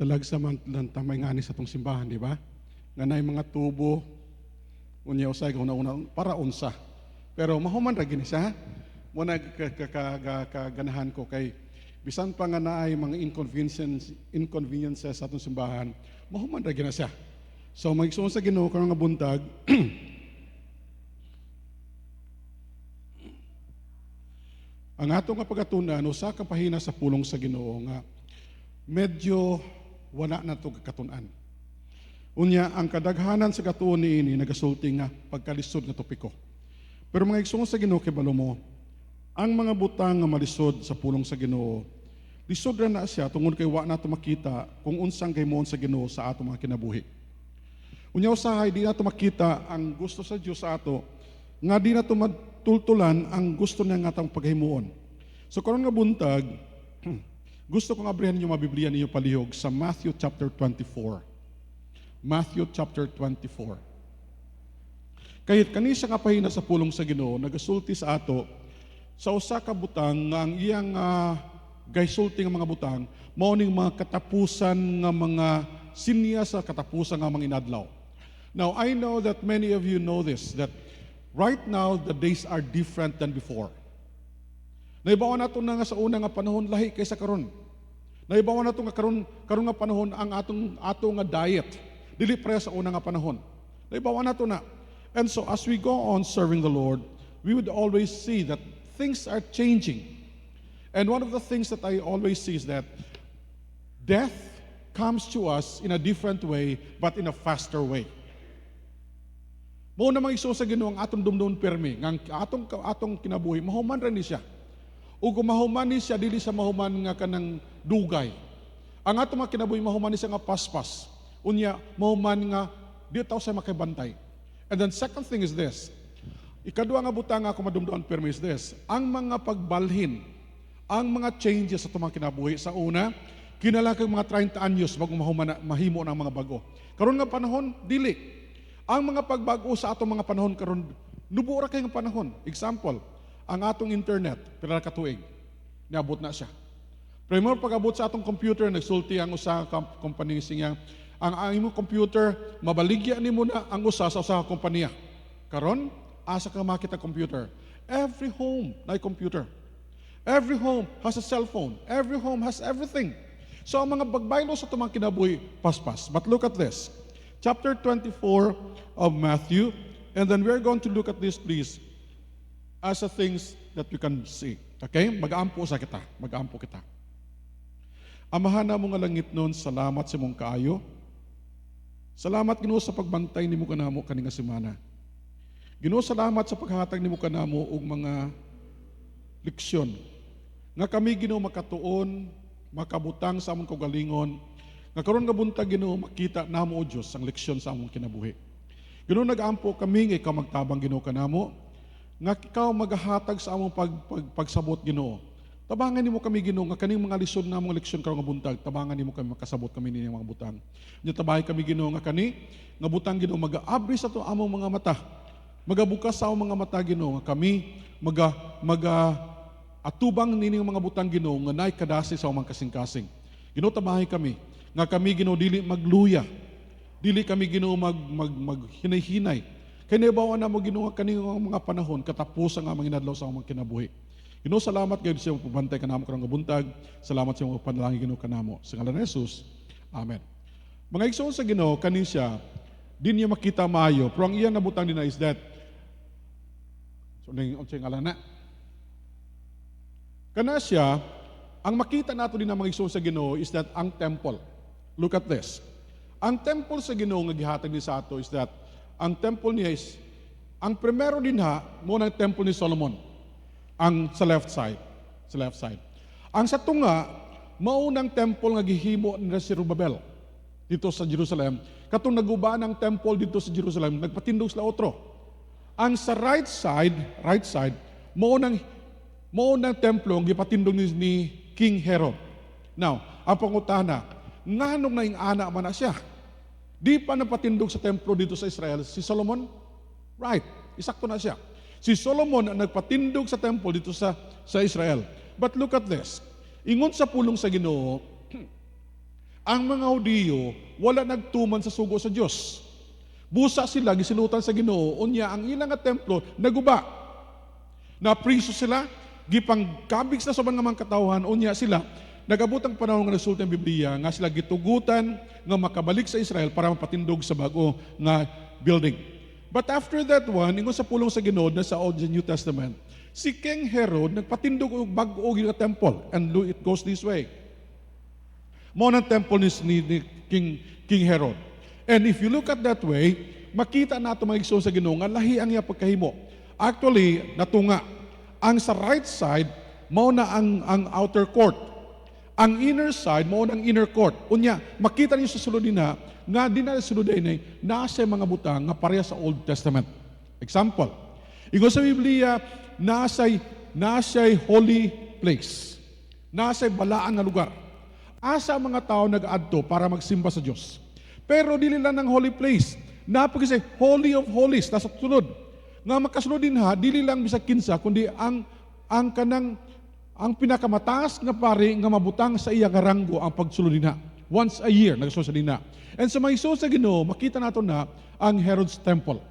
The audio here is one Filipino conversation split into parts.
Talag sa man tamay ngani sa tong simbahan, di ba? Nga nay mga tubo, unya usay una para unsa. Pero mahuman ra gini siya. Muna kaganahan ko kay bisan pa nga naay mga inconveniences sa atong simbahan, mahuman ra gina siya. So magigsoon sa Ginoo karon nga buntag, ang atong kapagatunan usa ka pahina sa pulong sa Ginoo nga medyo wala na to katun-an. Unya ang kadaghanan sa katuon niini nagasulti nga pagkalisod nga topiko. Pero mga igsoon sa Ginoo kay balo ang mga butang nga malisod sa pulong sa Ginoo, lisod ra na siya tungod kay wa nato makita kung unsang gaymoon sa Ginoo sa ato mga kinabuhi. Unya usahay di nato makita ang gusto sa Dios sa ato nga di nato matultulan ang gusto niya nga atong paghimuon. So karon nga buntag gusto kong abrihan niyo mabiblia ninyo palihog sa Matthew chapter 24. Matthew chapter 24. Kahit kanisa nga pahina sa pulong sa Ginoo nagasulti sa ato sa usa ka butang nga ang iyang gaysulti nga mga butang mao ning mga katapusan nga mga sinya sa katapusan nga mga inadlaw. Now I know that many of you know this, that right now the days are different than before. Naibawa nato na nga sa una nga panahon lahi kaysa karon. Naibawa nato nga karon nga panahon ang ato nga diet dili pareha sa una nga panahon. Naibawa nato na. And so as we go on serving the Lord, we would always see that things are changing. And one of the things that I always see is that death comes to us in a different way but in a faster way. Mao na mag-iso sa Ginoo ang atong dumdum permi, nga atong kinabuhi mahuman ra ni siya. Ug kung mahuman ni siya dili sa mahuman nga kanang dugay. Ang atong mga kinabuhi mahuman ni siya nga paspas. Unya mahuman nga di taw sa makibantay. And then second thing is this. Ikaduha nga butang ako madumduan permi is this. Ang mga pagbalhin, ang mga changes sa atong mga kinabuhi sa una, kinalakang mga 30 anyos bago mahimo ng mga bago. Karon nga panahon dili. Ang mga pagbago sa atong mga panahon karon nubo ra kay nga panahon. Example, ang atong internet, pila ka tuig, niabot na siya. Pero pag-abot sa atong computer, nagsulti ang usa ka company siya, ang imong computer, mabaligya nimo na ang usa sa usa ka kompanya. Karon, asa ka makita computer. Every home na computer. Every home has a cell phone. Every home has everything. So ang mga bagbaylo sa itong mga kinabuhi, paspas. But look at this. Chapter 24 of Matthew, and then we're going to look at this, please, as the things that we can see. Okay? Mag-aampo sa kita. Mag-aampo kita. Amahan na mo nga langit nun, salamat sa mong kaayo. Salamat Ginoo sa pagbantay nimo kanamo kani nga semana. Ginoo salamat sa paghatag nimo kanamo og mga leksyon. Nga kami Ginoo makatuon, makabutang sa among kaugalingon. Nga karon nga buntag Ginoo makita namo o Dios ang leksyon sa among kinabuhi. Ginoo nag-aampo kami nga ikaw magtabang Ginoo kanamo. Nga ikaw maghatag sa among pagsabot Ginoo. Tabangan nimo kami Ginoo nga kaning mga lisod na among leksyon karon nga buntag, tabangan nimo kami makasabot kami nining mga butang. Nya tabahay kami Ginoo nga kani nga butang Ginoo mag-aabri sa to among mga mata. Magabukas sa among mga mata Ginoo nga kami atubang nining mga butang Ginoo nga naay kadasi sa among kasing-kasing. Ginoo tabahay kami nga kami Ginoo dili magluya. Dili kami Ginoo maghinay-hinay. Kay nabawa na mo Ginoo kaning mga panahon katapusan nga mga inadlaw sa among kinabuhi. Ginoo salamat gayud sa pagbantay kanamo karong buntag. Salamat sa imong panalangin Ginoo kanamo. Sa ngalan ni Jesus. Amen. Mga igsoon sa Ginoo kani siya din niya makita maayo. Pero ang iyang nabutang din is that so ning unsay ngalan na. Kana siya ang makita nato din ang mga igsoon sa Ginoo is that ang temple. Look at this. Ang temple sa Ginoo nga gihatag ni sa ato is that ang temple niya is ang primero din mo ng temple ni Solomon. Ang sa left side. Ang sa tunga, maunang temple nga gihimo ni Zerubbabel dito sa Jerusalem. Katong naguba ng temple dito sa Jerusalem, nagpatindog sila otro. Ang sa right side, maunang templo ang gipatindog ni King Herod. Now, ang pangutana, nganong naing ana man na siya? Di pa napatindog sa templo dito sa Israel si Solomon? Right, isakto na siya. Si Solomon ang nagpatindog sa temple dito sa Israel. But look at this. Ingon sa pulong sa Ginoo, Ang mga Hudiyo, wala nagtuman sa sugo sa Dios. Busa sila, gisilutan sa Ginoo, unya ang ilang nga templo, naguba. Napriso sila, gipang kabig sa sobrang nga mga katawhan, unya sila, nag-abot ang panahon nga resulta ng Biblia, nga sila gitugutan, nga makabalik sa Israel para mapatindog sa bago nga building. But after that one, ingon sa pulong sa Ginoo na sa Old and New Testament, si King Herod nagpatindog og bag-o nga temple, and it goes this way. Mao ng temple ni King Herod. And if you look at that way, makita nato mga igsoon sa Ginoo nga lahi ang iya pagkahimo. Actually, natunga ang sa right side mao na ang outer court. Ang inner side mao ang inner court. Unya, makita niyo sa sulod na nga di na sulod ni nasa mga butang nga pareha sa Old Testament. Example, ingon sa Biblia, nasa'y holy place. Nasa'y balaan nga lugar. Asa ang mga tao nag-adto para magsimba sa Diyos. Pero dili lang ng holy place. Napagkisay, holy of holies, nasa sulod. Nga makasulod din ha, dili lang bisag kinsa, kundi ang pinakamataas nga pari nga mabutang sa iya nga ranggo ang pagsulod din ha. Once a year, nagsulod din ha. And sa mga iso sa Ginoo, makita nato na ang Herod's Temple.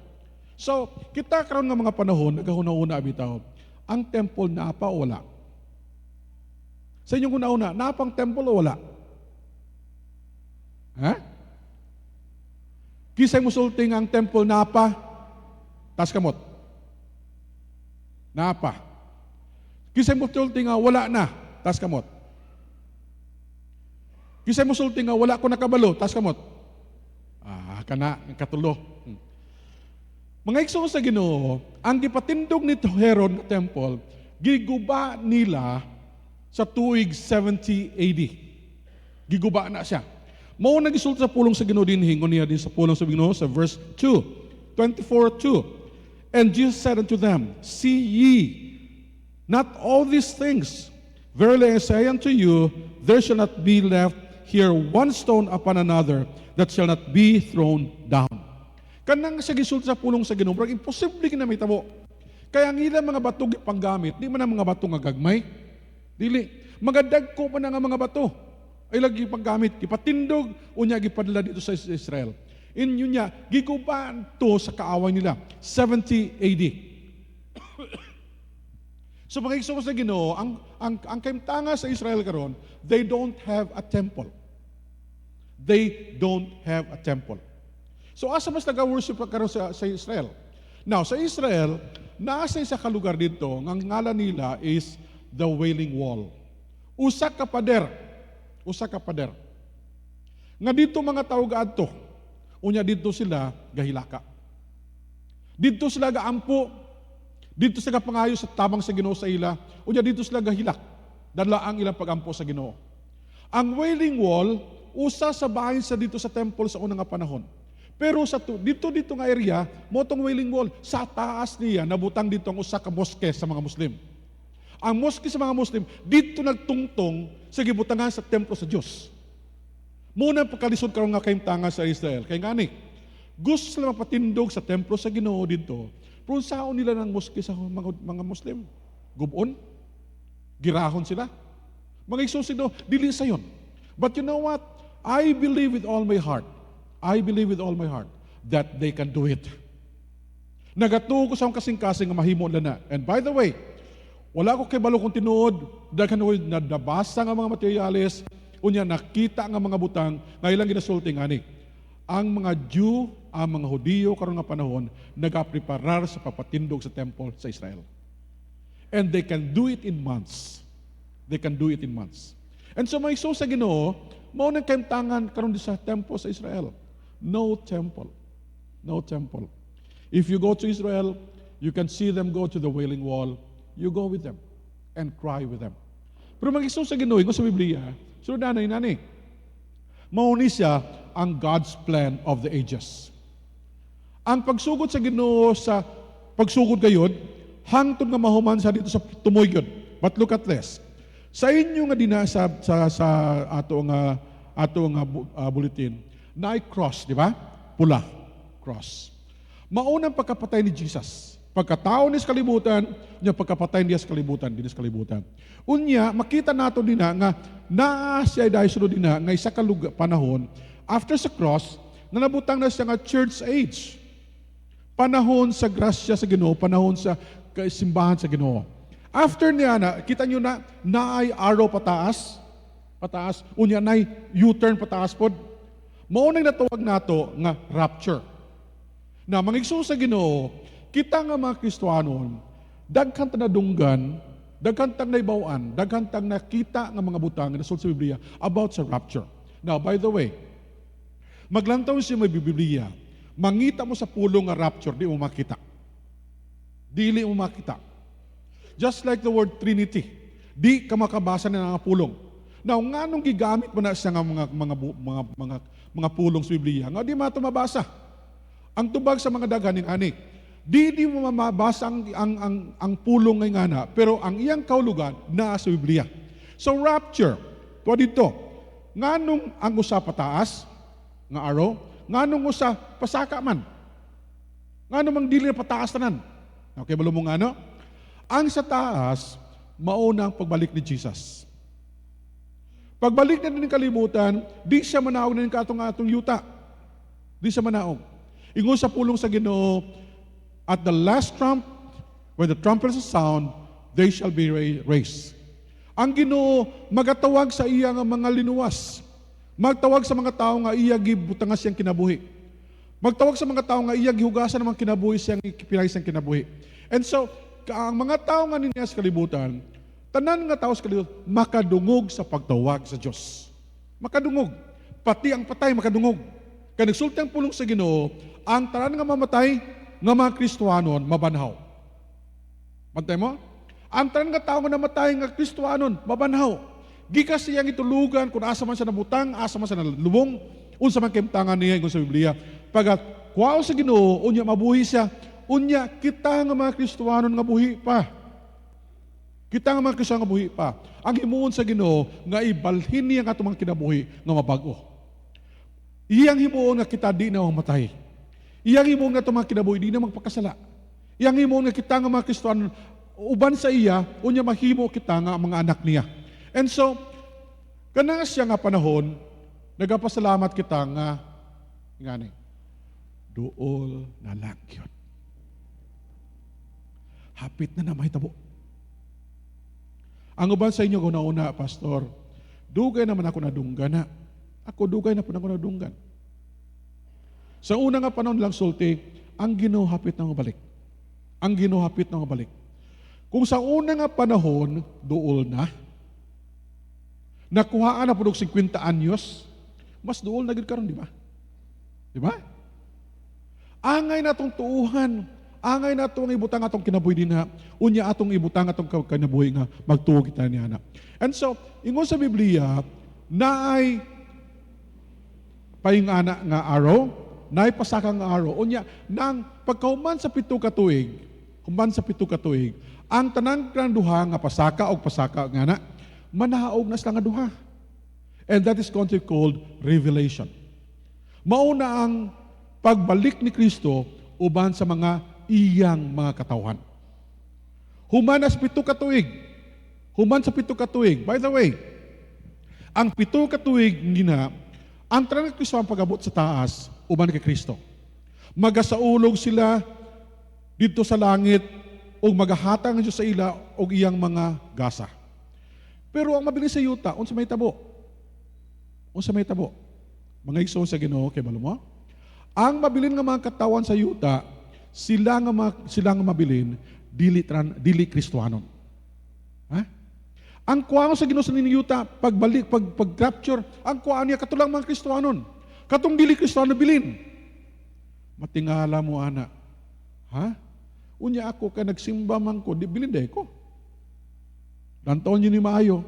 So, kita karon nga mga panahon, nagahuna-una bitaw, ang temple na pa o wala? Sa inyong una-una, napang temple o wala? Ha? Kisay musulting ang temple napa, tas kamot. Napa. Kisay musulting nga wala na, tas kamot. Kisay musulting nga wala ko nakabalo, tas kamot. Kana, katulo. Mga igsoon sa Ginoo, ang gipatindog ni Herod nga temple, giguba nila sa tuig 70 AD. Giguba na siya. Mao nagisulti sa pulong sa Ginoo din, hingon niya din sa pulong sa Ginoo sa verse 2, 24:2. And Jesus said unto them, see ye not all these things? Verily I say unto you, there shall not be left here one stone upon another that shall not be thrown down. Kanang sa gisulti sa pulong sa Ginoo, pero imposible na may tabo. Kaya ang ilang mga bato gipanggamit, di man ang mga bato nga gagmay. Dili. Magadag ko pa na nga mga bato. Ay lagi paggamit. Ipatindog, unya gipadala dito sa Israel. Inyo niya, giguban to sa kaaway nila. 70 AD. So mga igsoon sa Ginoo, ang kaimtanga sa Israel karon, they don't have a temple. They don't have a temple. So asa mas nag-worship karon sa Israel? Now, sa Israel, nasa isa ka lugar dito, ang ngalan nila is the Wailing Wall. Usa ka pader. Nga dito mga tao gaadto. Unya dito sila gahilaka. Dito sila gaampo. Dito sila pangayo sa tabang sa Ginoo sa ila. Unya dito sila gahilak. Dala ang ilang pagampo sa Ginoo. Ang Wailing Wall, usa sa bahin sa dito sa temple sa unang nga panahon. Pero sa dito nga area, motong Wailing Wall, sa taas niya, nabutang dito ang usa ka moske sa mga Muslim. Ang moske sa mga Muslim, dito nagtungtong sa gibutangan sa templo sa Diyos. Muna pagkalisod karon nga kaimtanga sa Israel. Kay ngani, gusto sila mapatindog sa templo sa Ginoo dito. Pero saon nila ng moske sa mga Muslim? Gubon? Girahon sila? Mga isusido, dili sa yon. But you know what? I believe with all my heart that they can do it. Nagatuo ko sa kasing-kasing nga mahimo na. And by the way, wala ko kay balo kung tinuod, daghan ko nabasa nga mga materyales, unya nakita nga mga butang, nga ilang ginasulti ani. Ang mga Jew, ang mga Hudiyo karon nga panahon, nagapreparar sa papatindog sa temple sa Israel. And they can do it in months. And so may iso sa Ginoo, mao nang kaimtangan karon sa temple sa Israel. No temple. If you go to Israel, you can see them go to the Wailing Wall. You go with them and cry with them. Pero mag-iso sa Ginoo, sa Biblia, sunod nanay. Mauni siya ang God's plan of the ages. Ang pagsugod sa Ginoo sa pagsugod gayud, hangtod nga mahuman sa dito sa tumoy gyud. But look at this. Sa inyo nga dinasa sa ato nga bulletin, na cross, di ba? Pula, cross. Maunang pagkapatay ni Jesus. Pagkatao ni sa kalibutan, nya pagkapatay niya sa kalibutan, din sa kalibutan. Unya, makita nato din nga naa siya dahil sunod din nga isa ka panahon, after sa cross, nanabutang na siya nga church age. Panahon sa grasya sa Ginoo, panahon sa simbahan sa Ginoo. After niya na, kita nyo na, naay araw pataas, unya naay U-turn pataas pod. Maunang natawag nato nga rapture. Na mangigsuon sa Ginoo, kita nga mga Kristiyanon, daghan ta nadunggan, daghan tang naibawaan, daghan tang nakita nga mga butang na sa Biblia about sa rapture. Now, by the way, maglantaw siya may Biblia, mangita mo sa pulong nga rapture, di mo makita. Dili mo makita. Just like the word Trinity, di ka makabasa na nga pulong. Now, nga nung gigamit mo na siya nga mga pulong sa Biblia, nga di mato mabasa. Ang tubag sa mga daghan ng ani, di mo mabasa ang pulong ngay ngana, pero ang iyang kaulugan na sa Biblia. So rapture, to dito, nganong ang usa pataas nga araw, nganong usa pasaka man. Nganong mang dili pataas tanan. Okay, balo mo ngano? Ang sa taas maunang pagbalik ni Jesus. Pagbalik na din ng kalibutan, di siya manaog na ng katong yuta. Di siya manaog. Ingon sa pulong sa Ginoo, at the last trump, when the trumpet is sound, they shall be raised. Ang Ginoo magatawag sa iya nga mga linuwas. Magtawag sa mga tao nga iya gibutangas siyang kinabuhi. Magtawag sa mga tao nga iya gihugasan ng kinabuhi siyang pinay siyang kinabuhi. And so, ang mga tao nga niya sa kalibutan, tanan nga tao sa kalibutan, makadungog sa pagtawag sa Diyos. Makadungog. Pati ang patay makadungog. Kaya nagsulti ang pulong sa Ginoo, ang tanan nga mamatay, nga mga Kristiyanon, mabanhaw. Bantay mo? Ang tanan nga tao nga namatay nga Kristiyanon, mabanhaw. Gikas siyang itulugan kung asa man siya nabutang, asa man siya nalubong, unsa man kimtangan niya ingon sa Biblia. Pagkat kuwao sa Ginoo, unya mabuhi siya, unya kita nga mga Kristiyanon nga buhi pa. Kita nga mga Kristiyanon nga buhi pa. Ang himuon sa Ginoo nga ibalhin niya nga itong mga kinabuhi nga mabago. Iyang himuon nga kita di na mamatay. Iyang himuon nga itong mga kinabuhi di na magpakasala. Iyang himuon nga kita nga mga Kristiyanon uban sa iya, unya mahimo kita nga mga anak niya. And so, kana siya nga panahon, nagapasalamat kita nga ngani, duol na lakyot. Hapit na mahitabo. Ang uban sa inyo, una, Pastor, dugay naman ako nadunggan na. Ako dugay na po ako nadunggan. Sa una nga panahon lang sulti, ang Ginoo hapit na mabalik. Ang Ginoo hapit na mabalik. Kung sa una nga panahon, duol na, nakuhaan na po 50 anyos, mas duol na gid karon, di ba? Di ba? Angay na itong tuuhan, angay na itong ibutang atong kinabuhi din na, unya atong ibutang atong kinabuhi nga, magtuo kita niya na. And so, ingon sa Biblia, na ay paingana nga araw, naay pasaka nga araw, unya, nang pagkahuman sa 7 ka tuig, ang tanang duha nga pasaka o pasaka nga na, manahaog na sila nga duha. And that is called revelation. Mauna ang pagbalik ni Kristo uban sa mga iyang mga katawhan. Human sa 7 ka tuig. By the way, ang 7 ka tuig gina, ang tanang Kristo ang pag-abot sa taas, uban kay Kristo. Magasaulog sila dito sa langit o magahatang ang Diyos sa ila o iyang mga gasa. Pero ang mabilis sa yuta, unsa may tabo? Mga igsoon sa Ginoo, kay balo mo? Ang mabilin nga mga katawan sa yuta, sila nga mabilin, dili Kristiyanon. Ha? Ang kuwang sa Ginoo sa yuta, pagbalik, pag-capture, ang kuwang niya katulang mga Kristiyanon. Katong dili Kristiyano bilin. Matingala mo, ana. Ha? Unya ako, kaya nagsimba man ko, di bilin day ko. Dantaon yun ni maayo,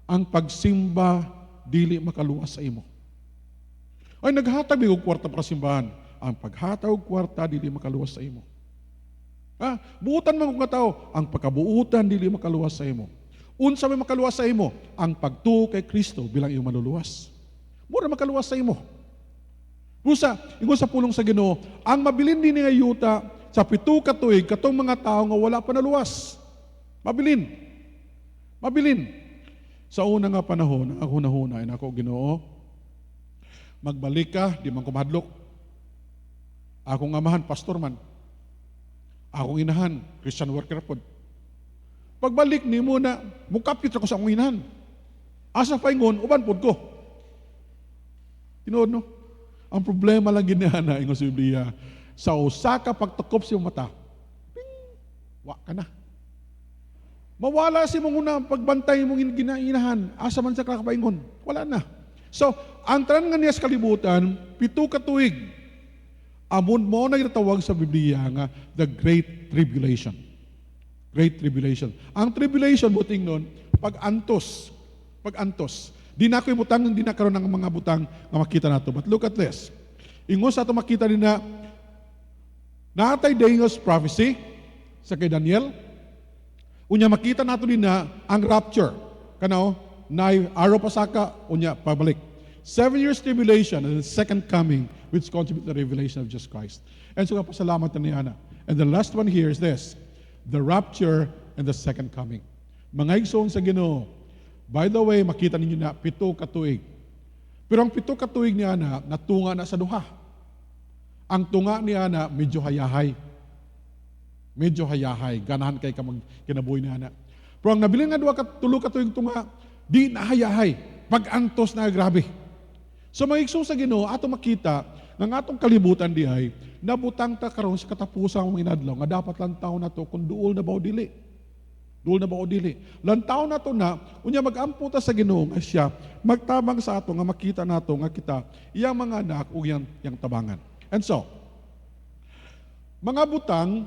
ang pagsimba, dili makaluwas sa imo. Ay, naghatag og kwarta para simbahan. Ang paghatag og kwarta, dili makaluwas sa imo. Ha? Buutan man kung tao, ang pagkabuutan, dili makaluwas sa imo. Unsa may makaluwas sa imo? Ang pagtuo kay Kristo bilang iyong maluluwas. Mura makaluwas sa imo. Busa, ingon sa pulong sa Ginoo, ang mabilin din nga yuta, sa 7 ka tuig katong mga tao nga wala pa naluwas. Mabilin. Mabilin. Sa una nga panahon, ang hunahuna, ako Ginoo, magbalik ka, di man kumadlok. Akong amahan, pastor man. Akong inahan, Christian worker pod. Pagbalik ni mo na, mukapit ako sa akong inahan. Asa paingon, uban pod ko. Tinood no? Ang problema lang ginana, ingon sa Biblia, sa usa ka pagtakop sa iyong mata, ping, wa ka na. Mawala si mong una pagbantay mong ginainahan, asa man sa kakapaingon, wala na. So, ang tanan nga niya sa kalibutan, 7 ka tuig, amon mo na ginatawag sa Biblia nga the Great Tribulation. Great Tribulation. Ang tribulation, buting nun, pag-antos. Pag-antos. Di na ako'y butang, hindi na karoon ng mga butang na makita nato. But look at this. Ingos ato makita din na natay Daniel's prophecy sa kay Daniel. Unya makita nato din na ang rapture. Kanaw, na araw pasaka, unya pabalik. 7 years tribulation and the second coming which contribute to the revelation of Jesus Christ. And so pasalamat na niya na. And the last one here is this, the rapture and the second coming. Mga igsoon sa Ginoo, by the way, makita ninyo na 7 ka tuig. Pero ang 7 ka tuig niya na, natunga na sa duha. Ang tunga niya na, medyo hayahay. Medyo hayahay. Ganahan kay kinabuhi niya na. Pero ang nabiling nga 3 ka tuig tunga, di na hayahay. Pag-antos na grabe. So mga igsoon sa Ginoo, ato makita, ng atong kalibutan di ay, nabutang ta karon sa katapusan ng inadlaw, nga dapat lang taon na to, kung duol na ba o dili. Doon na ba o dili? Lantaw na to na, unya mag-ampo ta sa Ginoo nga siya, magtabang sa ato nga makita nato nga kita, iyang mga anak o yang tabangan. And so, mga butang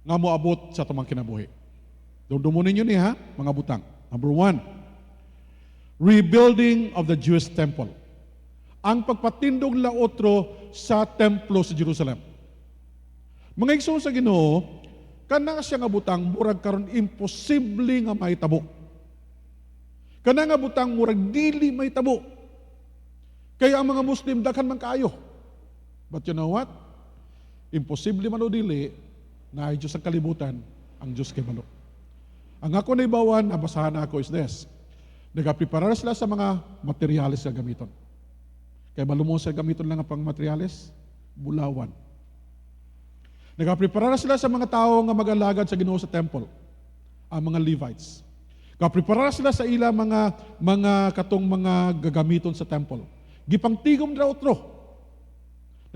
nga moabot sa tumang kinabuhi. Dumunin nyo niya, mga butang. Number 1, rebuilding of the Jewish temple. Ang pagpatindog laotro sa templo sa Jerusalem. Mga igsoon sa Ginoo, kana siya nga butang, murag karon imposible nga mahitabo. Kana nga butang, murag dili mahitabo. Kaya ang mga Muslim, daghan man kaayo. But you know what? Imposible man o dili, na ay Diyos ang kalibutan, ang Diyos kay balo. Ang ako na ibawan, nabasahan ako is this. Nagaprepara sila sa mga materialis na gamiton. Kaya balo mo sa gamiton lang ang pang materialis, bulawan. Nagaprepara sila sa mga tao nga mag-alagad sa Ginoo sa temple, ang mga Levites. Nagaprepara sila sa ila mga katong mga gagamiton sa temple. Gipangtigom na otro.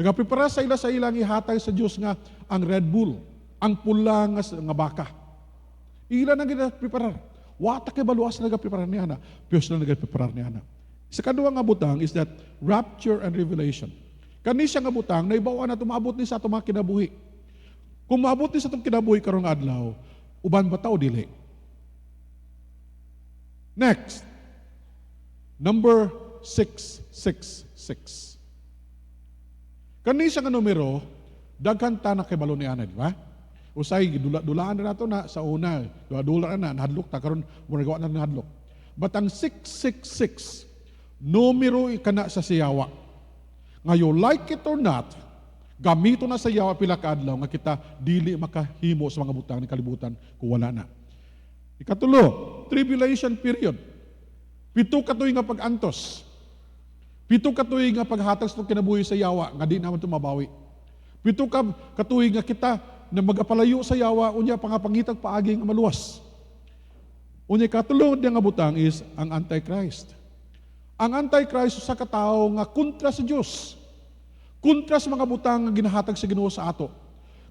Nagaprepara sa ilang ihatag sa Dios nga ang Red Bull, ang pula nga baka. Ila nang ginaprepara. Wata kay baluas nagaprepara niya na, Diyos na nagaprepara niya na. Sa kadua nga butang is that rapture and revelation. Kani siya nga butang, naibawa na tumabot ni sa mga kinabuhi. Kung maabot ni sa itong kinabuhi karong adlaw, uban ba tao dili? Next, number 666. Kani siya nga numero, daghan ta na kay balo ni ana, di ba? Usay dulaan na nato na sa una, dulaan na nahadlok ta karon murag na nahadlok. But ang 666, numero kana sa siyawa. Ngayon, like it or not, gamito na sa yawa pila ka adlaw nga kita dili makahimo sa mga butang ni kalibutan kung wala na. Ikatulo, tribulation period. 7 ka tuig nga pag-antos. 7 ka tuig nga paghatag sa kinabuhi sa yawa nga di naman tumabawi. 7 ka tuig nga kita na magapalayo sa yawa unya pangapangitag paagi nga maluwas. Unya katulong nga butang is ang Antichrist. Ang Antichrist sa katao nga kontra sa Dios. Kontra sa mga butang nga ginahatag sa Ginoo sa ato.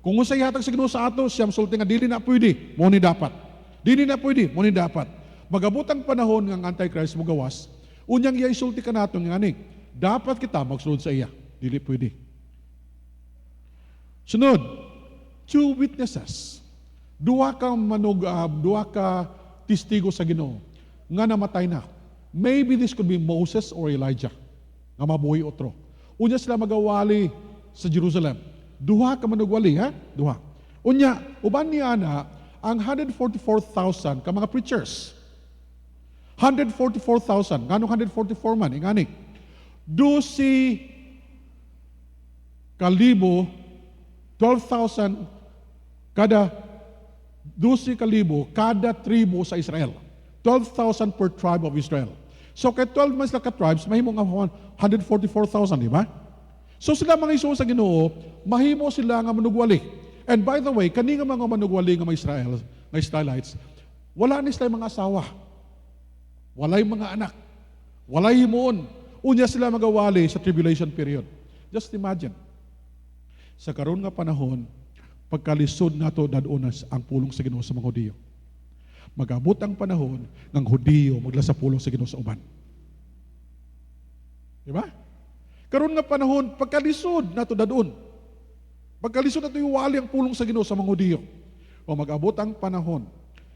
Kung unsay ihatag sa Ginoo sa ato, siyam sulti nga dili na pwede, mo ni dapat. Dili na pwede, mo ni dapat. Magabutang panahon nga ang Antichrist mo gawas, unyang iya isulti ka nato nga ni, dapat kita magsulod sa iya. Dili pwede. Sunod, 2 witnesses. Duha ka testigo sa Ginoo nga namatay na. Maybe this could be Moses or Elijah nga mabuhi otro. Unya sila magawali sa Jerusalem. Duha ka manugwali, ha? Duha. Unya, uban niya na, ang 144,000 ka mga preachers. 144,000. Ganong 144 man? Ingani. 12,000 12,000 kada 12,000 kada tribo sa Israel. 12,000 per tribe of Israel. So kay 12 man sila ka-tribes, mahimo nga 144,000, di ba? So sila mga igsoon sa Ginoo, mahimo sila nga manugwali. And by the way, kani nga mga manugwali nga mga Israelites, wala ni sila mga asawa. Walay mga anak. Walay himuon. Unya sila magawali sa tribulation period. Just imagine. Sa karon nga panahon, pagkalisod nato dadonas ang pulong sa Ginoo sa mga Hudiyo. Magabot ang panahon ng Hudiyo magla sa pulong sa Ginoo sa uban. Di ba? Karon nga panahon, pagkalisod nato dadoon. Pagkalisod nato iwali ang pulong sa Ginoo sa mga Hudiyo. O magabot ang panahon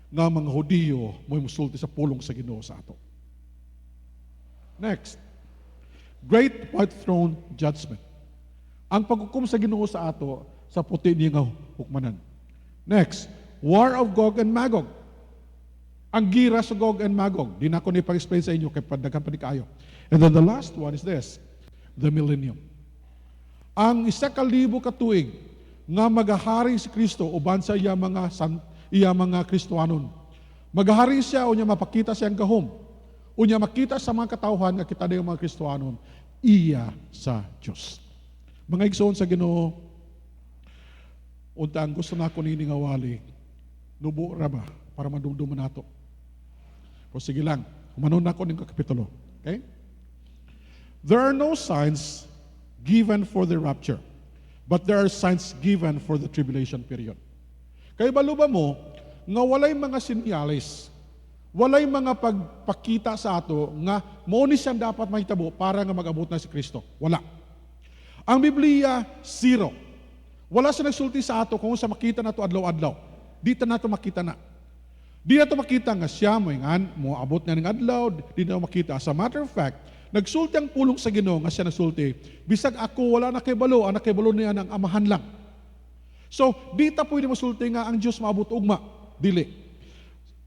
nga mga Hudiyo mo'y musulti sa pulong sa Ginoo sa ato. Next, Great White Throne Judgment. Ang paghukom sa Ginoo sa ato sa puti niya nga hukmanan. Next, War of Gog and Magog. Ang gira sa Gog and Magog. Di na ako nipag-explain sa inyo kay padaghan pa ni kayo. And then the last one is this, the millennium. Ang 1,000 katuig nga magahari si Kristo uban sa iya mga Kristohanon. Magahari siya unya mapakita siyang gahom. Unya makita sa mga katawhan nga kita dayon mga Kristohanon iya sa Dios. Mga igsoon sa Ginoo, unta ang gusto nako nini nga wali, nubo ra ba para madumduman nato. O sige lang, humanon na ako ng kapitulo. Okay? There are no signs given for the rapture, but there are signs given for the tribulation period. Kaya baluba mo, nga walay mga sinyalis, walay mga pagpakita sa ato, nga mauni siyang dapat mahitabo para nga mag-abot na si Kristo. Wala. Ang Biblia, zero. Wala siya nagsulti sa ato kung sa makita na to adlaw-adlaw. Dito na to makita na. Di na to makita nga siya mo abot na ng adlaw, di na makita. As a matter of fact, nagsulti ang pulong sa Ginoo nga siya nagsulti, bisag ako wala na kay balo, ang nakibalo niya ng amahan lang. So, di ta pwede masulti nga ang Diyos maabot ugma. Dili.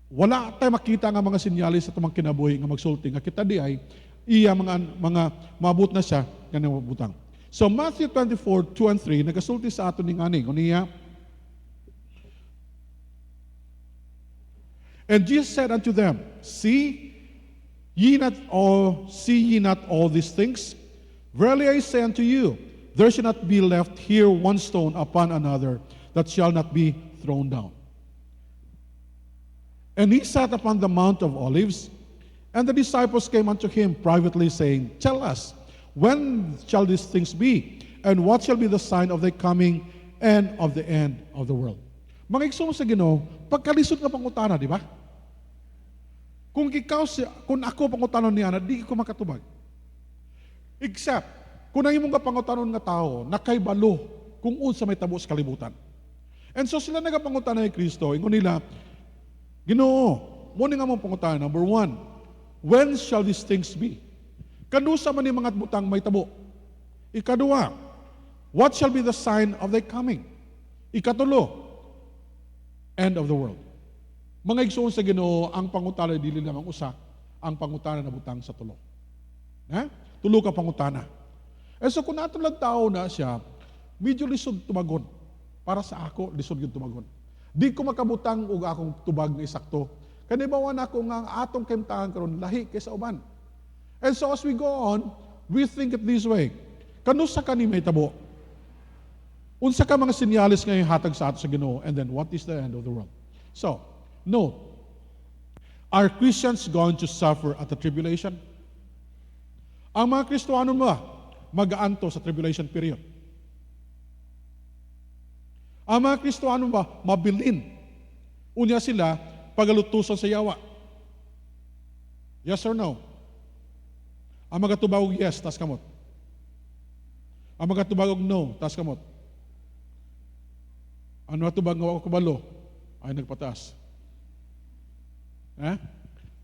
Wala tayo makita nga mga sinyalis sa tumang kinabuhi nga magsulti nga kita di ay iya mga maabot na siya nga nabutang. So Matthew 24, 2 and 3, nagasulti sa ato ni ngani, uniya. And Jesus said unto them, see ye not all these things? Verily I say unto you, there shall not be left here one stone upon another that shall not be thrown down. And he sat upon the Mount of Olives, and the disciples came unto him privately, saying, tell us, when shall these things be? And what shall be the sign of thy coming and of the end of the world? Mga igsoon sa Ginoo, pagkalisod nga pangutana, di ba? Kung ako pangutanon niya, di ko makatubag. Except, kung ang imong pangutanon nga tao, nakaibalo kung unsa may tabo sa kalibutan. And so sila nagapangutanan ni Kristo, ingon nila, Ginoo, muna nga mong pangutanan, number 1, when shall these things be? Kanusa man ni mga butang may tabo. Ikadua, what shall be the sign of thy coming? Ikatulo, end of the world. Mga igsoon sa Ginoo, ang pangutana dili lamang usa, ang pangutana na butang sa tulo. Tulo ka pangutana. So kung nato lang tao na siya, medyo lisod tumagon. Para sa ako, lisod yung tumagon. Di ko makabutang og akong tubag nga isakto. Kanibawan ako nga atong kimtahan karon lahi kaysa uban. And so as we go on, we think it this way. Kanusa ka ni may tabo? Unsa ka mga sinyalis nga ihatag sa ato sa Ginoo, and then what is the end of the world? So, note, are Christians going to suffer at the tribulation? Ang mga Kristohanon ba, mag-aanto sa tribulation period? Ang mga Kristohanon ba, mabilin? Unya sila, pagalutusan sa yawa. Yes or no? Ang magatubag yes, tas kamot. Ang magatubag no, tas kamot. Ano atubag nga wako kabalo ay nagpataas.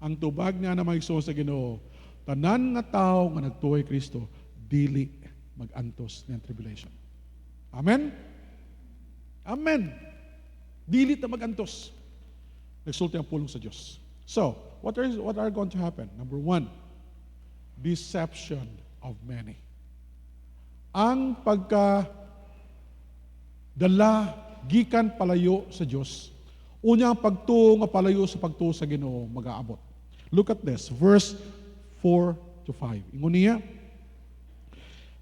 Ang tubag nga na maigsoon sa Ginoo, tanan nga tao nga nagtuoy Kristo, dili mag-antos ng tribulation. Amen? Amen. Dili ta mag-antos. Nagsulti ang pulong sa Diyos. So, what are going to happen? Number 1, deception of many. Ang dala gikan palayo sa Dios. Unya ang pagtuo nga palayo sa pagtuo sa Ginoo mag-aabot. Look at this, verse 4 to 5. Ingon niya,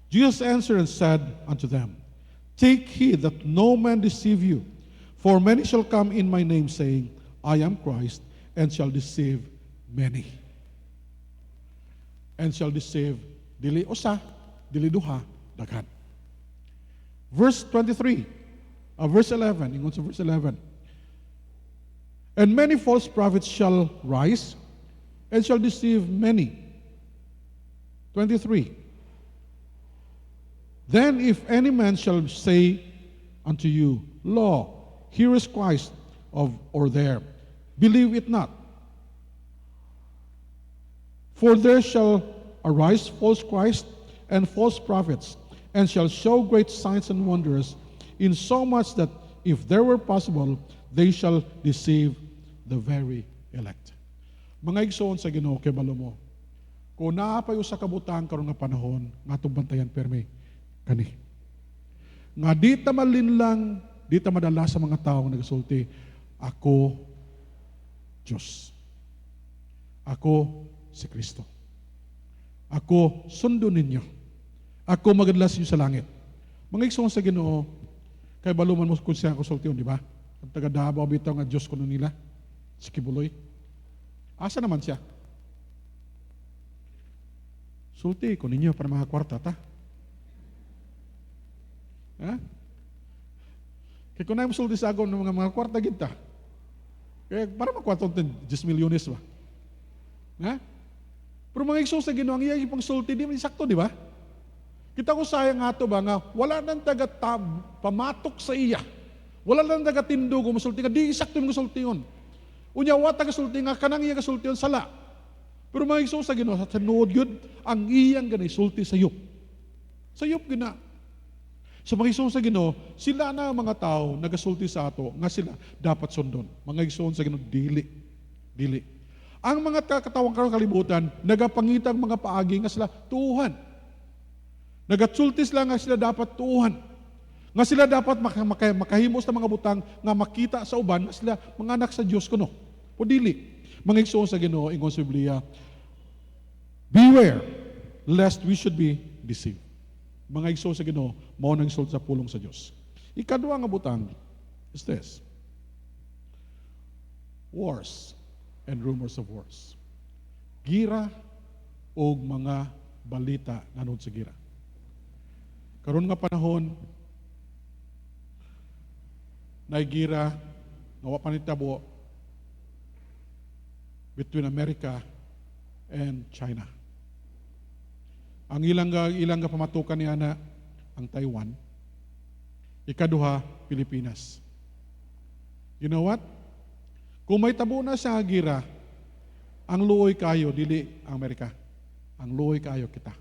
Jesus answered and said unto them, Take heed that no man deceive you, for many shall come in my name, saying, I am Christ, and shall deceive many. And shall deceive dili usa, dili duha, daghan. Verse 23, verse 11, ingon sa verse 11. And many false prophets shall rise, and shall deceive many. 23. Then if any man shall say unto you, Lo, here is Christ or there, believe it not. For there shall arise false Christ and false prophets, and shall show great signs and wonders, insomuch that if there were possible, they shall deceive the very elect. Mga igsoon sa Ginoo kay balo mo, kung naapayo sa kabutang karon nga panahon, nga itong bantayan permi, kani. Nga di ta malinlang, di ta madala sa mga taong nagasulti, ako, Diyos. Ako, si Kristo. Ako, sundo ninyo. Ako, magadlas ninyo sa langit. Mga igsoon sa Ginoo, kay baluman mo kung siya konsultiyon, di ba? Ang taga-Davao bitaw nga Diyos kuno nila, si Kibuloy. Asa naman siya? Sulti ko ninyo para mga kwarta ta. Ha? Kaya kung na yung sulti sa agon ng mga kwarta kita, kaya para makwarta ng 10 milyones ba? Ha? Pero mga igsoon sa Ginoo, ang iya ipang sulti, di man sakto, di ba? Kita ko sayang nga ito ba nga, wala nang pamatok sa iya. Wala nang taga-tindo kung masulti nga, di sakto yung masulti yun. Unya, wata kasulti nga, kanang iya kasulti yun, sala. Pero mga igsoon sa Ginoo, sa tinuod yun, ang iyang ganay, sulti sa yup. Sa yup gina. Sa mga igsoon sa Ginoo, sila na mga tao nagasulti sa ato, nga sila dapat sundon. Mga igsoon sa Ginoo, dili. Dili. Ang mga katawang karong kalibutan, nagapangitang mga paagi nga sila tuuhan. Nagatsultis lang nga sila dapat tuuhan. Nga sila dapat makahimos na mga butang nga makita sa uban nga sila mga anak sa Diyos kuno. O dili. Mga igsoon sa Ginoo, ingon sa Biblia, beware lest we should be deceived. Mga igsoon sa Ginoo, mao nang sulti sa pulong sa Dios. Ikaduha nga butang is this. Wars and rumors of wars. Gira o mga balita nanood sa gira. Karon nga panahon, naigira, nga wa panitabo between America and China. Ang ilang pamatukan niya na ang Taiwan. Ikaduha, Pilipinas. You know what? Kung may tabo na sa gira, ang luoy kayo, dili ang Amerika. Ang luoy kayo kita.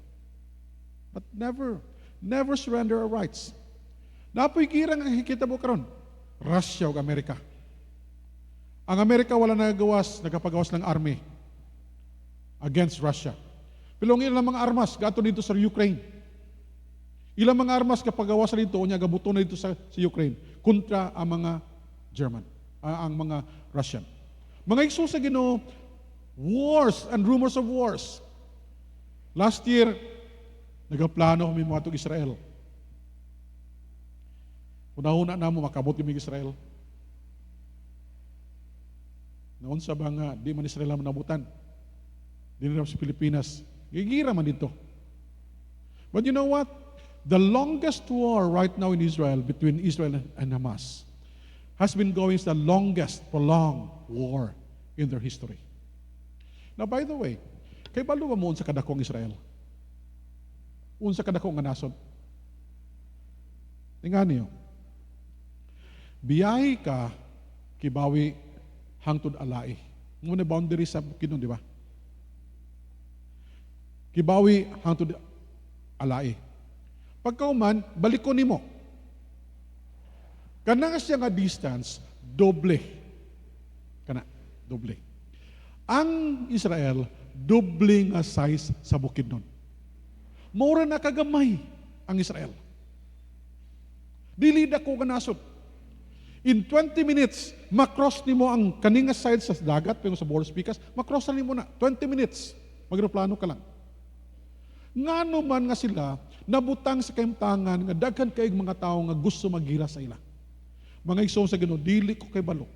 But never surrender our rights. Napoy gira nga hikita mo karon. Russia ug Amerika. Ang Amerika wala nagapagawas ng army against Russia. Pero ang ilang mga armas gato dito sa Ukraine. Ilang mga armas kapagawas dito unya gabuto na dito sa Ukraine kontra ang mga German, ang mga Russian. Mga igsoon sa Ginoo, wars and rumors of wars. Last year, nagaplano kami mga itong Israel. Una-una na mo makabot yung Israel. Noon sa nga, di man Israel naman nabutan. Di na sa Pilipinas. Gigira man dito. But you know what? The longest war right now in Israel, between Israel and Hamas, has been going the longest prolonged war in their history. Now, by the way, kay balo mo sa kadakong Israel? Unsa kadakong nga nasod? Tingnan niyo. Biyahe ka, kibawi, hangtod alai. Muna boundary sa Bukidnon, di ba? Kibawi, hangtod alai. Pagkauman, balikon nimo. Kana siya nga distance, doble. Doble. Ang Israel, doble nga size sa Bukidnon. Mura na kagamay ang Israel. Dili dako ka nasod. In 20 minutes, makross nimo ang kaninga side sa dagat, pero sa Boros Picas, makross na nimo na. 20 minutes. Magreplano ka lang. Ngano man nga sila, nabutang sa kaimtangan, nga daghan kaig mga tao nga gusto magira sa ila. Mga igsoon sa Ginoo, dili ko kay balo.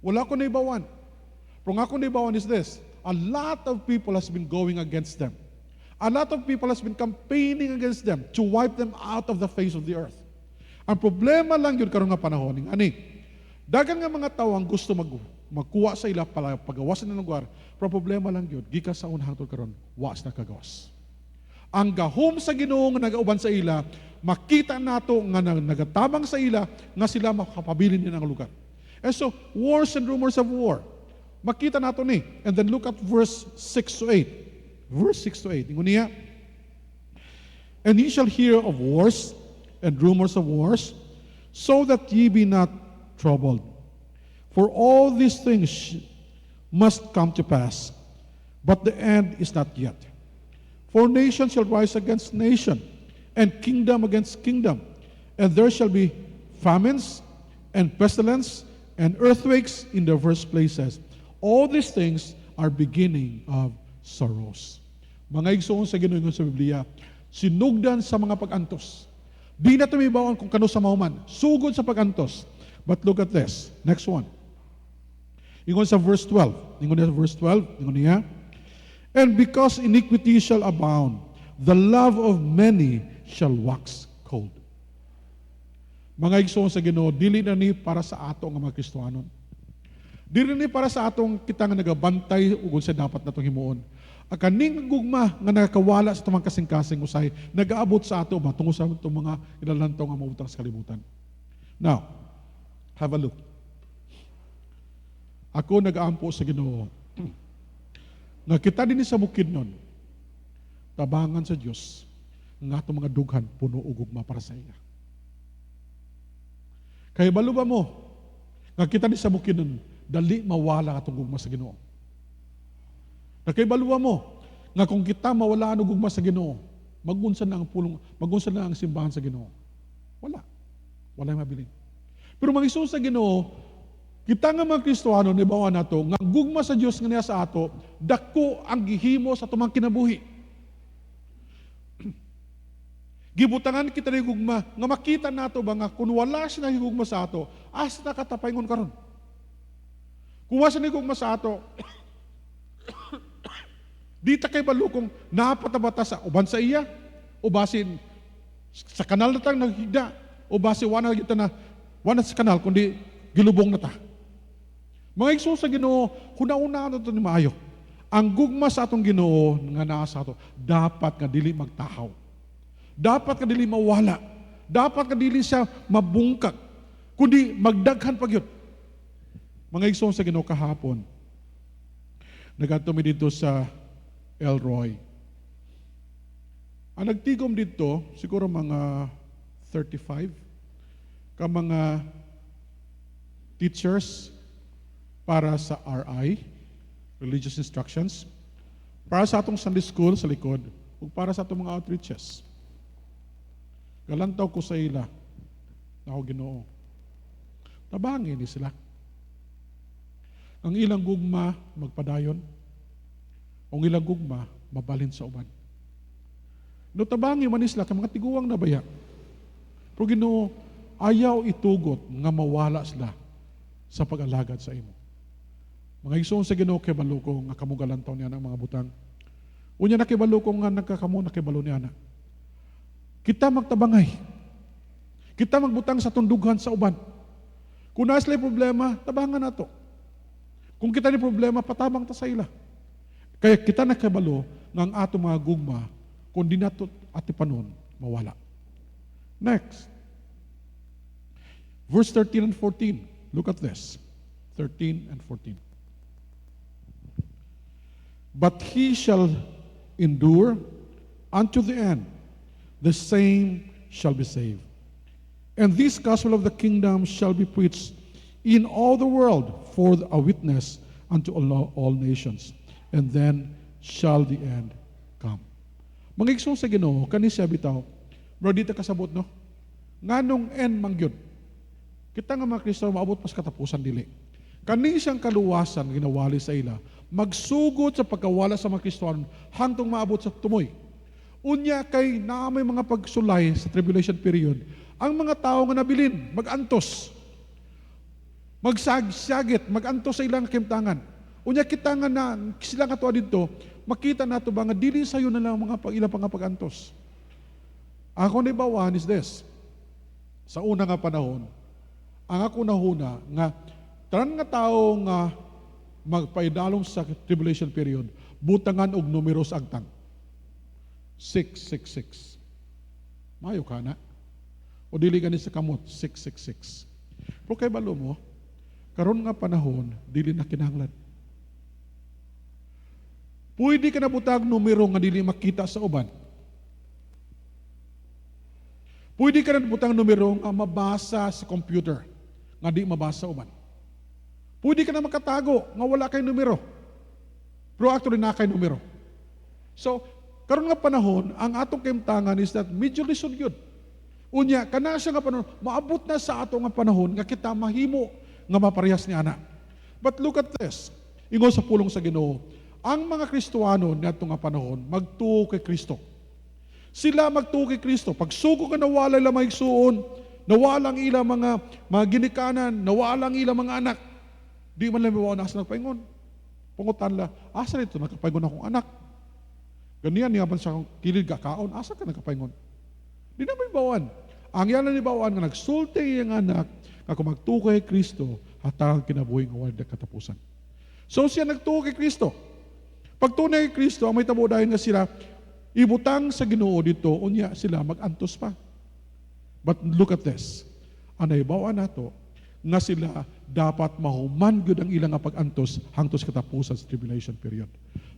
Wala ko naibawan. Pero nga ko naibawan is this, a lot of people has been going against them. A lot of people has been campaigning against them to wipe them out of the face of the earth. Ang problema lang yun karon nga panahon, ani, dagan nga mga tao ang gusto magkuha sa ila para pagawasan ng lugar, pero problema lang yun, gikas sa unang hangtod karon, was na kagawas. Ang gahom sa Ginoo nga nagauban sa ila, makita nato nga nagatabang sa ila nga sila makapabilin din ang lugar. And so, wars and rumors of war, makita nato ni. And then look at verse 6 to 8. Verse 6 to 8. Ingon niya, and ye shall hear of wars and rumors of wars, so that ye be not troubled. For all these things must come to pass, but the end is not yet. For nation shall rise against nation, and kingdom against kingdom, and there shall be famines, and pestilence, and earthquakes in diverse places. All these things are beginning of sorrows. Mga igsoon sa Ginoo sa Biblia, sinugdan sa mga pag-antos. Di na tumibawan kung kano sa mahuman. Sugod sa pag-antos. But look at this. Next one. Ingon sa verse 12. Ingon niya sa verse 12. Ingon niya, and because iniquity shall abound, the love of many shall wax cold. Mga igsoon sa Ginoo, dili na ni para sa ato nga mga Kristohanon. Dili ni para sa atong kita nga nagabantay ug unsa dapat natong himuon. Ang kaning gugma nga nakakawala sa tumang kasing-kasing usay, nag-aabot sa ato ba tungod sa itong mga ilalantaw nga mautang sa kalibutan. Now, have a look. Ako nag-aampo sa Ginoo. Nga kita din sa bukid nun, tabangan sa Diyos, nga itong mga dughan, puno o gugma para sa iya. Kaya balo ba mo, nga kita din sa bukid nun, dali mawala itong gugma sa Ginoo. Nakaibaluwa mo, nga kung kita mawala ang gugma sa Ginoo, magunsa na ang pulong, magunsa na ang simbahan sa Ginoo. Wala. Wala yung mabiling. Pero mag-iso sa Ginoo, kita nga mga Kristohano, nibawa na to, nga gugma sa Diyos nga niya sa ato, dako ang gihimo sa tumang kinabuhi. Gibutangan kita na gugma, nga makita nato ba nga kung wala siya na gugma sa ato, asa na katapayngon karon. Kung wala siya na gugma sa ato, di ta kay balukong napatabata sa uban sa iya, o basin sa kanal na tang naghigda, o basin wana sa kanal, kundi gilubong na ta. Mga igsoon sa Ginoo, kuna-una na ito ni maayo. Ang gugma sa atong Ginoo nga naa sa ato, dapat nga dili magtahaw. Dapat nga dili mawala. Dapat nga dili siya mabungkag. Kundi magdaghan pag yun. Mga igsoon sa Ginoo kahapon, nagatumi dito sa Elroy. Ang nagtigom dito, siguro mga 35, ka mga teachers para sa RI, Religious Instructions, para sa atong Sunday School sa likod, ug para sa atong mga outreaches. Galantaw ko sa ila, na ako Ginoo. Tabangin ni sila. Ang ilang gugma, magpadayon. Ang ilang gugma, mabalhin sa uban. No tabangi man isla, ka mga tiguang nabaya. Pero Ginoo, ayaw itugot nga mawala sila sa pag-alagad sa imo. Mga igsoon sa Ginoo kay baluko nga kamugalantaw niya ng mga butang. Unya na kay baluko nga nagkakamo na kay balo niya na. Kita magtabangay. Kita magbutang sa tundughan sa uban. Kung nasa problema, tabangan nato. Kung kita ni problema, patabang ta sa ila. Kaya kita nakabalo nga ang ato mga gugma kung di nato atipanon, mawala. Next. Verse 13 and 14. Look at this. 13 and 14. But he shall endure unto the end. The same shall be saved. And this gospel of the kingdom shall be preached in all the world for a witness unto all nations. And then shall the end come. Mga igsoon sa Ginoo, kani siya bitaw, bro, dito kasabot, no? nganong end mangyod. Kita nga mga Kristo maabot pas katapusan dili. Kani siyang kaluwasan ginawali sa ila, magsugod sa pagkawala sa mga Kristohanon hangtong maabot sa tumoy. Unya kay naamay mga pagsulay sa tribulation period, ang mga tao nga nabilin, magantos, magsagsagit, magantos sa ilang kimtangan. Unya kita nga na sila nga tuwa dito, makita nato ba nga dili sayo na lang mga ilang pagantos. Ako na ibawan is this. Sa una nga panahon, ang ako nahuna nga tanan nga tao nga magpaidalong sa tribulation period, butangan og numero sa agtang. 666. Mayo ka na. O dili gani sa kamot, 666. Pero kay balo mo, karon nga panahon, dili na kinahanglan. Pwede ka na butag numero nga dili makita sa uban. Pwede ka na butang numero nga mabasa sa computer, nga di mabasa sa uban. Pwede ka na makatago nga wala kay numero. Pero actually na kay numero. So, karon nga panahon, ang atong kimtangan is that medyo lisod yun. Unya, kana siya nga panahon, maabot na sa atong nga panahon nga kita mahimo nga maparehas ni ana. But look at this. Ingon sa pulong sa Ginoo, ang mga Kristohano niadto nga panahon magtuo kay Kristo. Sila magtuo kay Kristo. Pag sugo ka nawala ilang mga igsuon, nawalang ilang mga ginikanan, nawalang ilang mga anak, di man lang mawaw na asa nagpaingon. Pangutan la, asa nito nagkapaingon akong anak? Ganyan niya man sa kilid kakaon, asa ka nagkapaingon? Di na may bawan. Ang yan ni bawan nga nagsulti iyang anak nga kung magtuo kay Kristo, hatang kinabuhi nga wala katapusan. So siya nagtuo kay Kristo. Pag tunay kay Kristo, ang may tabo dahil nga sila, ibutang sa Ginoo dito, unya sila magantos pa. But look at this. Anay bawa nato, nga sila dapat mahuman gyud ang ilang nga pag-antos hangtod sa katapusan sa tribulation period.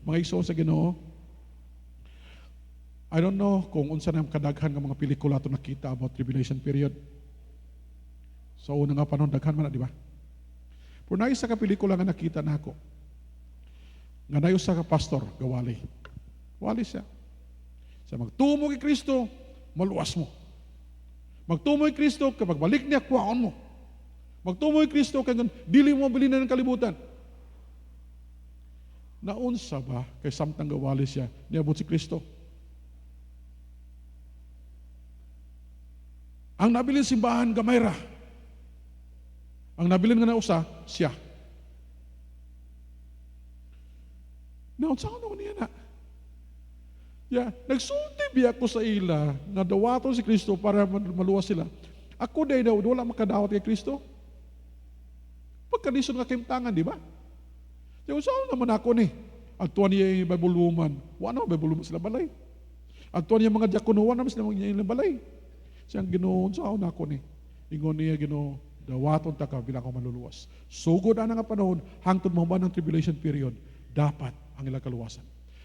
Mga igsoon sa Ginoo, I don't know kung unsa na kadaghan nga mga pelikula to nakita about tribulation period. So una nga panahon daghan man na, di ba? Pero na isa ka pelikula nga nakita nako. Nga na usa ka pastor gawali. Wali siya. Sa magtumo kay Kristo, maluwas mo. Magtumo kay Kristo, kapag balik niya, kuwaon mo. Magtumo kay Kristo, kaya dili mo bilhin ng kalibutan. Naunsa ba, kay samtang gawali siya, niabot si Kristo? Ang nabilin simbahan, gamay ra. Ang nabilin nga na usa, siya. Naunsa ka naman niya na? Yeah, nagsulti biya ko sa ila na dawaton si Kristo para maluwas sila. Ako day daw, wala makadawat kay Kristo. Pagkalisod nga kimtangan, di ba? Diyan, saan naman ako ni? Agtuan niya yung Bible woman. Wala naman Bible woman sila balay. Agtuan niya mga diakono, wala naman sila mga balay. Siyang ginoon, saan ako ni? Ingon niya ginoon, dawaton ta ka bilang ako maluluwas. Sugod na nga panahon, hangtod mahuman ng tribulation period, dapat ang ilang kaluwasan.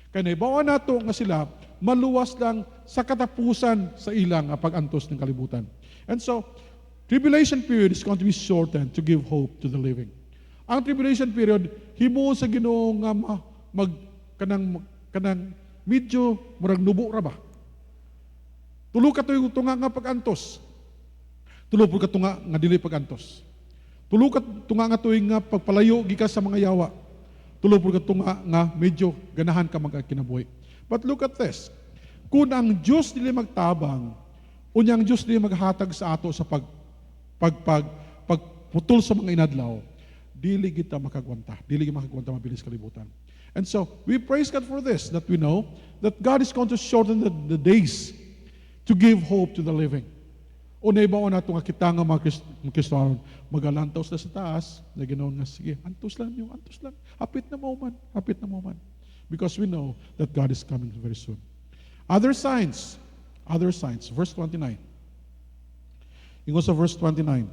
Kaya naibawa nato nga sila, maluwas lang sa katapusan sa ilang pag-antos ng kalibutan. And so, tribulation period is going to be shortened to give hope to the living. Ang tribulation period, himo sa Ginoo nga kanang medyo murag nubo ra ba? Tulo ka tunga nga pag-antos. Tulo ka tunga nga dili pag-antos. Tulo ka tunga nga tuig nga pagpalayo gikas sa mga yawa. Tulo ka tunga nga medyo ganahan ka magkinabuhi. But look at this. Kung ang Diyos dili magtabang, unyang Diyos dili maghatag sa ato sa pagputol sa mga inadlaw, dili kita makagwanta. Dili kita makagwanta mabilis kalibutan. And so, we praise God for this, that we know that God is going to shorten the days to give hope to the living. Unay ba na itong kita nga mga Kristohanon, magalantaw sila sa taas, na ginoon nga, sige, antos lang. Hapit na mo man. Because we know that God is coming very soon. Other signs, verse 29. Ingon sa verse 29,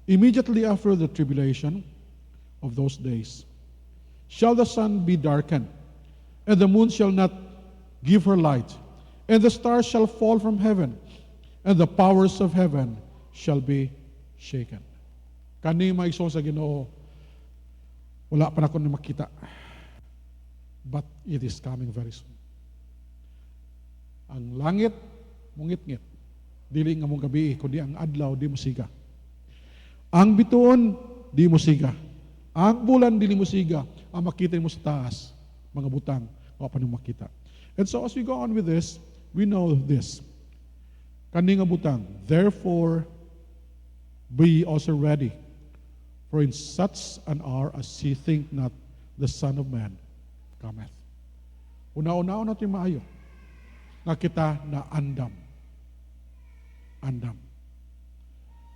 immediately after the tribulation of those days, shall the sun be darkened, and the moon shall not give her light, and the stars shall fall from heaven, and the powers of heaven shall be shaken. Kani maigsoon sa Ginoo, wala pa na ko na makita. But it is coming very soon. Ang langit, mungit-ngit. dili nga mong gabi, kundi ang adlaw di mo siga. Ang bituon di mo siga. Ang bulan dili mo siga. Ang makita mo sa taas, mga butang, o pa nang makita. And so as we go on with this, we know this. Kani nga butang, therefore be also ready, for in such an hour as ye think not, the Son of Man cometh. Una-una natin maayo nga kita na andam. Andam.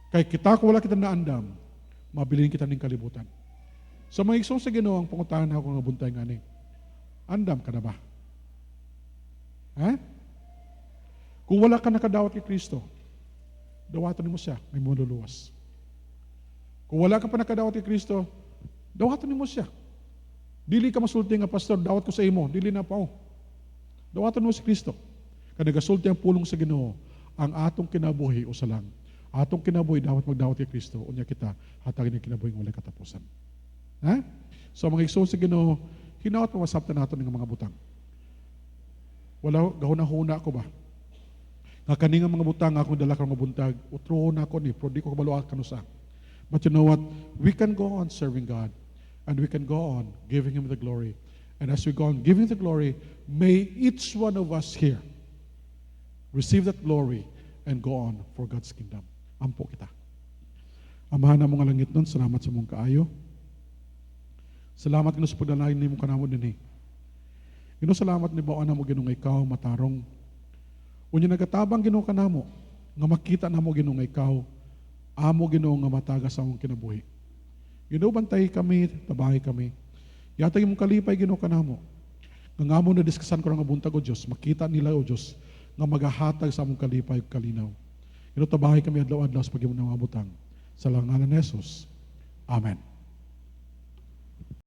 Kay kita kung wala kita na andam, mabilin kita ng kalibutan. Sa mga igsoon sa Ginoo, ang pangutangan ako nga buntay nga ni, andam ka na ba? Ha? Kung wala ka nakadawat kay Kristo, dawatan mo siya, may maluluwas. Kung wala ka pa nakadawat kay Kristo, dawatan mo siya. Dili ka masulti nga, pastor, dawat ko sa imo, dili na pa. Dawatan mo si Kristo. Kaya nagasulti ang pulong sa Ginoo, ang atong kinabuhi o salang. Atong kinabuhi, dapat magdawat kay Kristo, unya kita, hatagin ang kinabuhi ng walay katapusan. Ha? So mga igsoon sa Ginoo, hinawat pamasaptan natin ng mga butang. Wala, gahuna-huna ko ba? Nga kaninga mga butang, akong dala ka mga buntag, utrohon ako ni, pero di ko kabaluak kanusa. But you know what? We can go on serving God, and we can go on giving Him the glory. And as we go on giving the glory, may each one of us here receive that glory and go on for God's kingdom. Ampo kita. Amahan na mga langit nun, salamat sa mong kaayo. Salamat Ginoo sa pagdalain ni mo kanamo din Ginoo, salamat ni Bawa na mo Ginoo nga ikaw matarong. Unya nagatabang Ginoo kanamo, nga makita na mo Ginoo nga ikaw, amo Ginoo nga matagas sa among kinabuhi. Ginoo, bantay kami, tabahay kami. Yatag imong kalipay Ginoo kanamo. Nga amo na diskasan ko nga buntag o Dios, makita nila o Dios nga magahatag sa among kalipay ug kalinaw. Ginoo, tabahay kami adlaw-adlaw sa pagimong mga butang. Sa ngalan ni Jesus. Amen.